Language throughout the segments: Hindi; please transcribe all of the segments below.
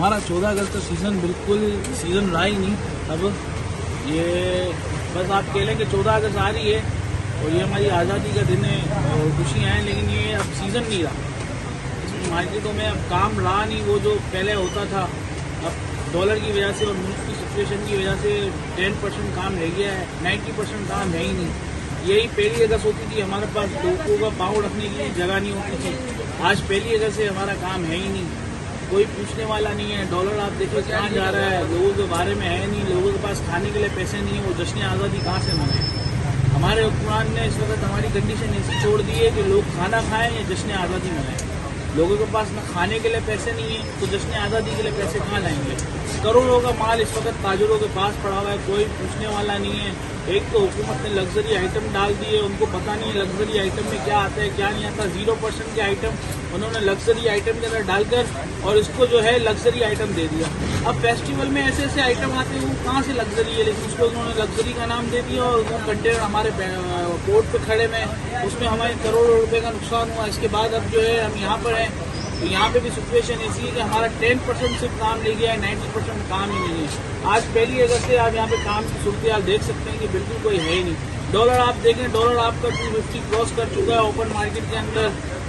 हमारा 14 अगस्त का सीज़न बिल्कुल सीज़न रहा ही नहीं। अब ये बस आप कह लें कि 14 अगस्त आ रही है और ये हमारी आज़ादी का दिन है और खुशियाँ हैं, लेकिन ये अब सीज़न नहीं रहा। मार्केटों में अब काम रहा नहीं वो जो पहले होता था। अब डॉलर की वजह से और मुल्क की सिचुएशन की वजह से 10% काम रह गया है, 90% काम है ही नहीं। यही 1 अगस्त होती थी, हमारे पास लोगों का पाँव रखने की जगह नहीं होती थी। आज 1 अगस्त से हमारा काम है ही नहीं, कोई पूछने वाला नहीं है। डॉलर आप देखो कहाँ जा रहा है, लोगों के बारे में है नहीं, लोगों के पास खाने के लिए पैसे नहीं है, वो जश्न आज़ादी कहाँ से मनाएं। हमारे हुक्मरान ने इस वक्त हमारी कंडीशन ऐसी छोड़ दी है कि लोग खाना खाएं या जश्न आज़ादी मनाएं। लोगों के पास न खाने के लिए पैसे नहीं है तो जश्न आज़ादी के लिए पैसे कहाँ लाएंगे। करोड़ों का माल इस वक्त ताजरों के पास पड़ा हुआ है, कोई पूछने वाला नहीं है। एक तो हुकूमत ने लग्जरी आइटम डाल दिए, उनको पता नहीं है लग्जरी आइटम में क्या आता है क्या नहीं आता। 0% के आइटम उन्होंने लग्जरी आइटम के अंदर डालकर और इसको जो है लग्जरी आइटम दे दिया। अब फेस्टिवल में ऐसे ऐसे आइटम आते हैं वो कहाँ से लग्जरी है, लेकिन उसको उन्होंने लग्जरी का नाम दे दिया और वो कंटेनर हमारे पोर्ट पे खड़े में उसमें हमारे करोड़ों रुपए का नुकसान हुआ। इसके बाद अब जो है हम यहाँ पर हैं तो यहाँ पे भी सिचुएशन ऐसी है कि हमारा 10% सिर्फ काम ले गया है, 90% काम ही नहीं है। आज 1 अगस्त से आप यहाँ पे काम की सूरत हाल देख सकते हैं कि बिल्कुल कोई है ही नहीं। डॉलर आप देखें, डॉलर आपका 250 क्रॉस कर चुका है ओपन मार्केट के अंदर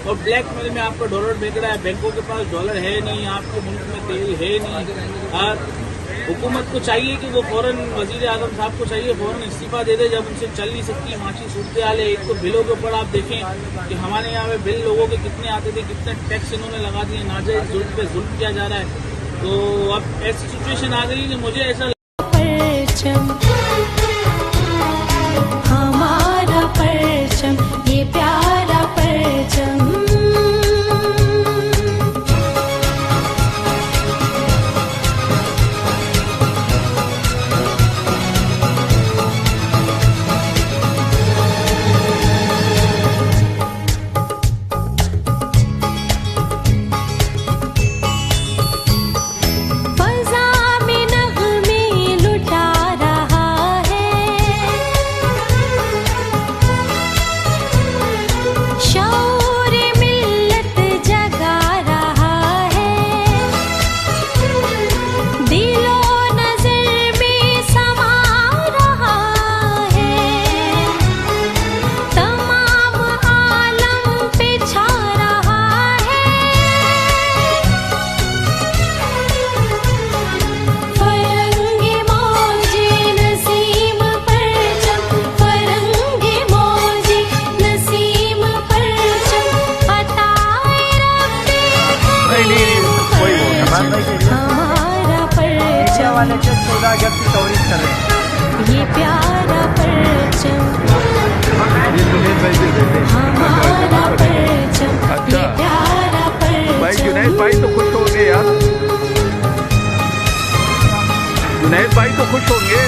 और ब्लैक मनी में आपका डॉलर बिक रहा है। बैंकों के पास डॉलर है नहीं, आपके मुल्क में तेल है नहीं। हुकूमत को चाहिए कि वो फौरन वजीर आजम साहब को चाहिए फौरन इस्तीफा दे दे जब उनसे चल नहीं सकती माशी सूरत हाल है। एक तो बिलों के ऊपर आप देखें कि हमारे यहाँ पे बिल लोगों के कितने आते थे, कितने टैक्स इन्होंने लगा दिए, नाजायज जुल्म पे जुल्म किया जा रहा है। तो अब ऐसी सिचुएशन आ गई कि मुझे ऐसा हमारा परचम ये प्यारा परचम वाले 14 अगस्त की कवरेज कर रहे हैं। ये प्यारा परचम हमारा परचम ये प्यारा परचम। भाई जुनैद भाई तो खुश होंगे यार, जुनैद भाई तो खुश होंगे।